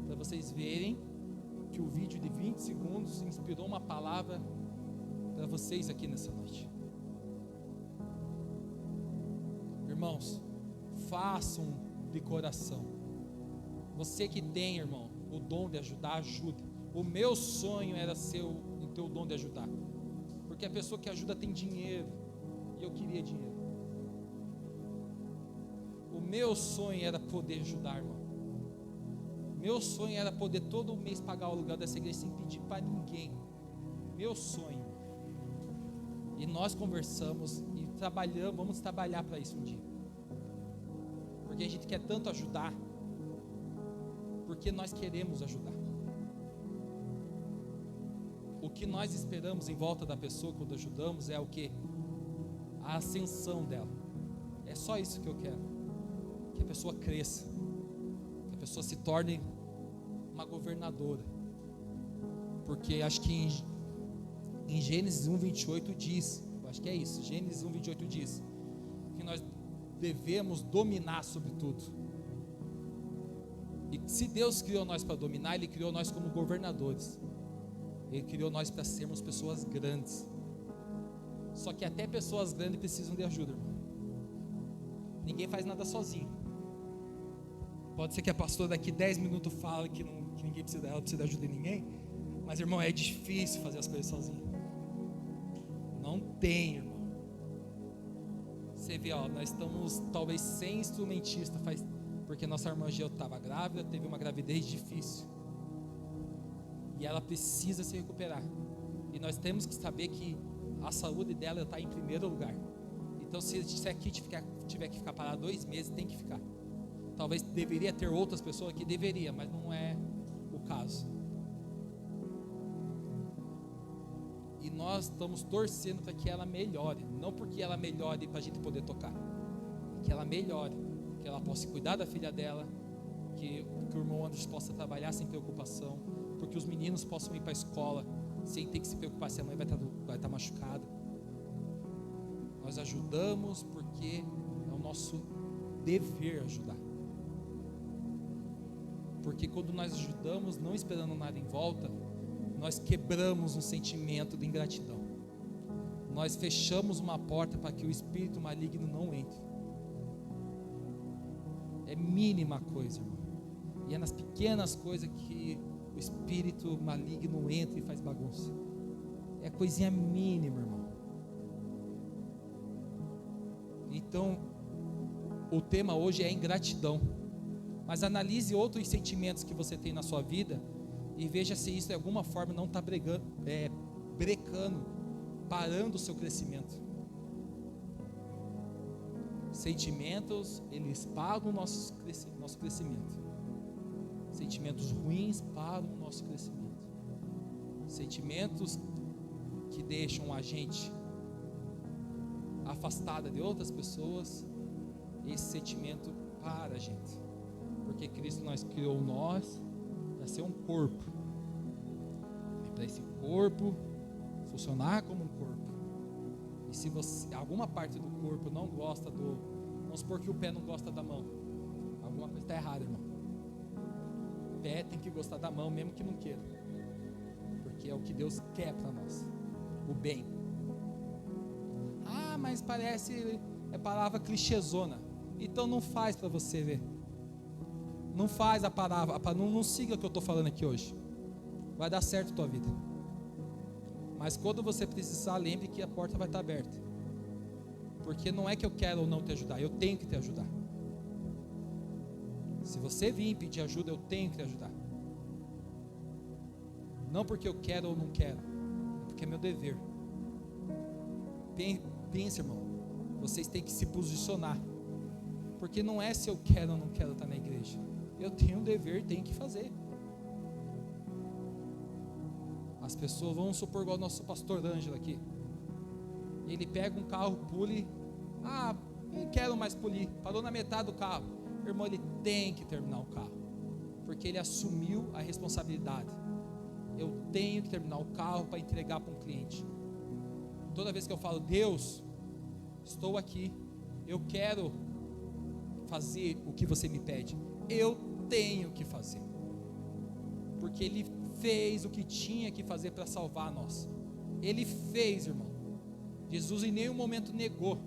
para vocês verem que o vídeo de 20 segundos inspirou uma palavra para vocês aqui nessa noite. Irmãos, façam de coração. Você que tem, irmão, o dom de ajudar, ajude. O meu sonho era ter o dom de ajudar, porque a pessoa que ajuda tem dinheiro, e eu queria dinheiro. O meu sonho era poder ajudar, irmão. Meu sonho era poder todo mês pagar o aluguel dessa igreja sem pedir para ninguém. Meu sonho. E nós conversamos e trabalhamos, vamos trabalhar para isso um dia. Porque a gente quer tanto ajudar, porque nós queremos ajudar. O que nós esperamos em volta da pessoa quando ajudamos é o quê? A ascensão dela. É só isso que eu quero. Que a pessoa cresça, que a pessoa se torne uma governadora. Porque acho que em Gênesis 1:28 diz, eu acho que é isso, Gênesis 1:28 diz que nós devemos dominar sobre tudo. E se Deus criou nós para dominar, Ele criou nós como governadores. Ele criou nós para sermos pessoas grandes. Só que até pessoas grandes precisam de ajuda, irmão. Ninguém faz nada sozinho. Pode ser que a pastora daqui 10 minutos fale que ninguém precisa dela, precisa de ajuda de ninguém. Mas, irmão, é difícil fazer as coisas sozinho. Não tem, irmão. Você vê, ó, nós estamos talvez sem instrumentista, porque nossa irmã Geo estava grávida, teve uma gravidez difícil. E ela precisa se recuperar. E nós temos que saber que a saúde dela está em primeiro lugar. Então, se aqui tiver que ficar parado 2 meses, tem que ficar. Talvez deveria ter outras pessoas que deveria, mas não é o caso. E nós estamos torcendo para que ela melhore. Não porque ela melhore para a gente poder tocar, que ela melhore, que ela possa cuidar da filha dela, que o irmão Anderson possa trabalhar sem preocupação, porque os meninos possam ir para a escola sem ter que se preocupar se a mãe vai estar machucada. Nós ajudamos porque é o nosso dever ajudar. Porque quando nós ajudamos, não esperando nada em volta, nós quebramos um sentimento de ingratidão. Nós fechamos uma porta para que o espírito maligno não entre. É mínima coisa, irmão. E é nas pequenas coisas que o espírito maligno entra e faz bagunça. É coisinha mínima, irmão. Então, o tema hoje é ingratidão. Mas analise outros sentimentos que você tem na sua vida e veja se isso de alguma forma não está brecando, parando o seu crescimento. Sentimentos, eles param o nosso crescimento. Sentimentos ruins param o nosso crescimento. Sentimentos que deixam a gente afastada de outras pessoas, esse sentimento para a gente. Porque Cristo criou nós para ser um corpo. E para esse corpo funcionar como um corpo. E se alguma parte do corpo não gosta vamos supor que o pé não gosta da mão, alguma coisa está errada, irmão. O pé tem que gostar da mão mesmo que não queira, porque é o que Deus quer para nós, o bem. Ah, mas parece palavra clichêzona. Então não faz para você ver. Não faz a palavra, não siga o que eu estou falando aqui hoje. Vai dar certo a tua vida. Mas quando você precisar, lembre que a porta vai estar aberta. Porque não é que eu quero ou não te ajudar, eu tenho que te ajudar. Se você vir pedir ajuda, eu tenho que te ajudar. Não porque eu quero ou não quero, é porque é meu dever. Pense, irmão, vocês têm que se posicionar. Porque não é se eu quero ou não quero estar na igreja. Eu tenho um dever, tenho que fazer. As pessoas, vamos supor igual o nosso pastor Ângelo aqui. Ele pega um carro, pule. Ah, não quero mais polir. Parou na metade do carro. Irmão, ele tem que terminar o carro. Porque ele assumiu a responsabilidade. Eu tenho que terminar o carro para entregar para um cliente. Toda vez que eu falo, Deus, estou aqui, eu quero fazer o que você me pede, eu tenho que fazer, porque Ele fez o que tinha que fazer para salvar nós. Ele fez, irmão. Jesus em nenhum momento negou.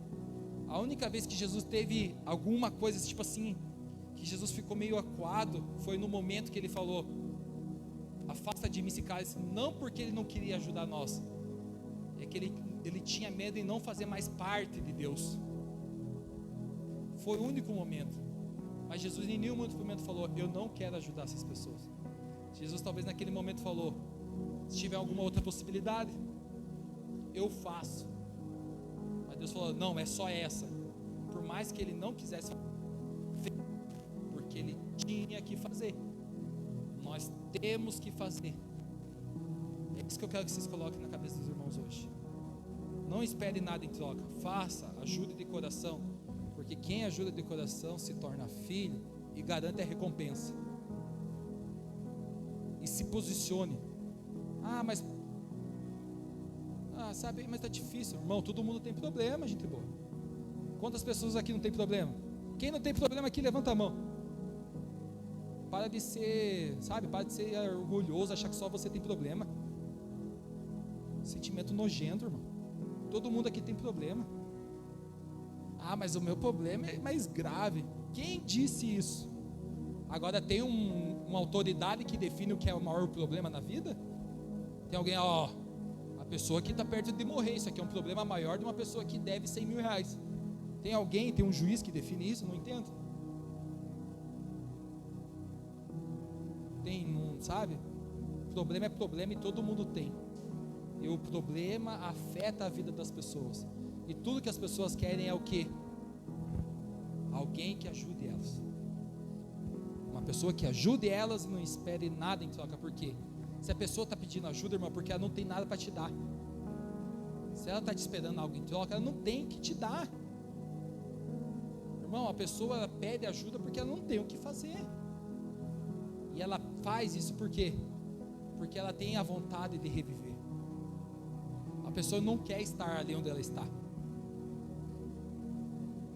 A única vez que Jesus teve alguma coisa tipo assim, que Jesus ficou meio acuado, foi no momento que Ele falou, afasta de mim esse cálice, não porque Ele não queria ajudar nós, é que ele tinha medo em não fazer mais parte de Deus. Foi o único momento. Mas Jesus em nenhum momento falou, eu não quero ajudar essas pessoas. Jesus talvez naquele momento falou, se tiver alguma outra possibilidade, eu faço. Mas Deus falou, não, é só essa. Por mais que Ele não quisesse fazer, porque Ele tinha que fazer. Nós temos que fazer. É isso que eu quero que vocês coloquem na cabeça dos irmãos hoje. Não espere nada em troca. Faça, ajude de coração. Porque quem ajuda de coração se torna filho e garante a recompensa. E se posicione. Mas está difícil. Irmão, todo mundo tem problema, gente boa. Quantas pessoas aqui não tem problema? Quem não tem problema aqui, levanta a mão. Para de ser orgulhoso, achar que só você tem problema. Sentimento nojento, irmão. Todo mundo aqui tem problema. Mas o meu problema é mais grave. Quem disse isso? Agora tem uma autoridade que define o que é o maior problema na vida? Tem alguém, a pessoa que está perto de morrer, isso aqui é um problema maior de uma pessoa que deve 100 mil reais. Tem alguém, tem um juiz que define isso? Não entendo. Sabe? Problema é problema e todo mundo tem. E o problema afeta a vida das pessoas. E tudo que as pessoas querem é o quê? Alguém que ajude elas. Uma pessoa que ajude elas e não espere nada em troca. Por quê? Se a pessoa está pedindo ajuda, irmão, porque ela não tem nada para te dar. Se ela está te esperando algo em troca, ela não tem que te dar. Irmão, a pessoa pede ajuda porque ela não tem o que fazer. E ela faz isso por quê? Porque ela tem a vontade de reviver. pessoa não quer estar ali onde ela está.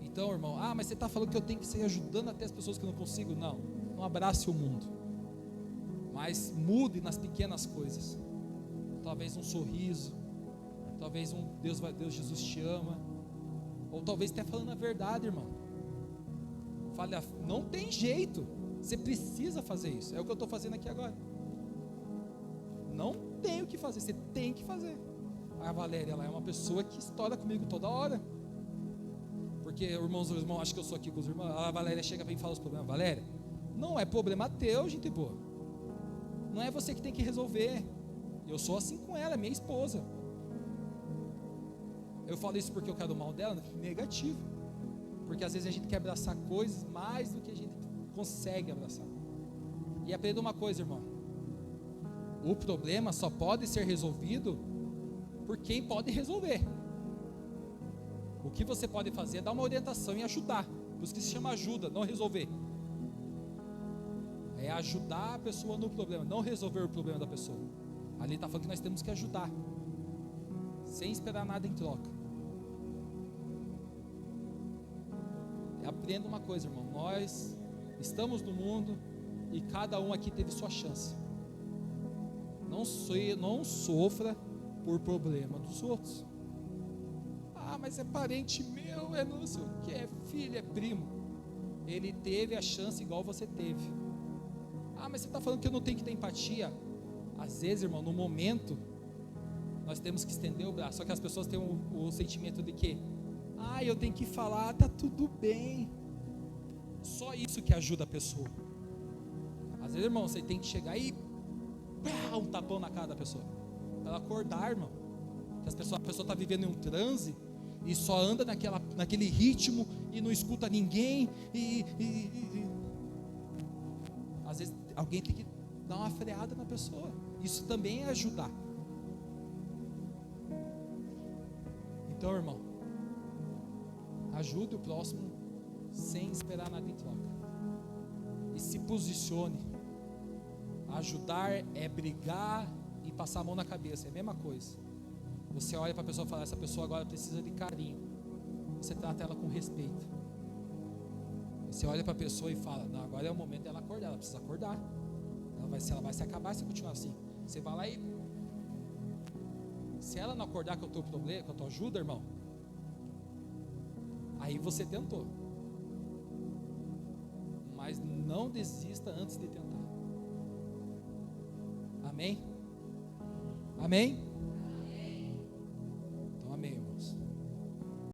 Então, irmão, mas você está falando que eu tenho que ser ajudando até as pessoas que eu não consigo? Não abrace o mundo, mas mude nas pequenas coisas. Talvez um sorriso, talvez Deus Jesus te ama, ou talvez até falando a verdade, irmão. Fale, não tem jeito, você precisa fazer isso. É o que eu estou fazendo aqui agora. Não tem o que fazer, você tem que fazer. A Valéria, ela é uma pessoa que estoura comigo toda hora, porque os irmãos acham que eu sou aqui com os irmãos. A Valéria chega para mim e fala os problemas. Valéria, não é problema teu, gente boa, não é você que tem que resolver. Eu sou assim com ela, é minha esposa. Eu falo isso porque eu quero o mal dela? Negativo, porque às vezes a gente quer abraçar coisas mais do que a gente consegue abraçar. E aprenda uma coisa, irmão: o problema só pode ser resolvido por quem pode resolver. O que você pode fazer é dar uma orientação e ajudar. Por isso que se chama ajuda, não resolver. É ajudar a pessoa no problema, não resolver o problema da pessoa. Ali está falando que nós temos que ajudar, sem esperar nada em troca. Aprenda uma coisa, irmão: nós estamos no mundo e cada um aqui teve sua chance. Não sofra por problema dos outros. Mas é parente meu, é não sei o que, é filho, é primo. Ele teve a chance igual você teve. Mas você está falando que eu não tenho que ter empatia? Às vezes, irmão, no momento nós temos que estender o braço. Só que as pessoas têm o sentimento de que eu tenho que falar, tá tudo bem. Só isso que ajuda a pessoa. Às vezes, irmão, você tem que chegar e um tapão na cara da pessoa, para ela acordar, irmão. Que a pessoa está vivendo em um transe e só anda naquele ritmo e não escuta ninguém. Às vezes alguém tem que dar uma freada na pessoa. Isso também é ajudar. Então, irmão, ajude o próximo sem esperar nada em troca. E se posicione. Ajudar é brigar e passar a mão na cabeça, é a mesma coisa. Você olha para a pessoa e fala: essa pessoa agora precisa de carinho. Você trata ela com respeito. Você olha para a pessoa e fala: não, agora é o momento dela acordar, ela precisa acordar. Ela vai se acabar se continuar assim. Você vai lá e, se ela não acordar com o teu problema, com a tua ajuda, irmão, aí você tentou. Mas não desista antes de tentar. Amém? Amém?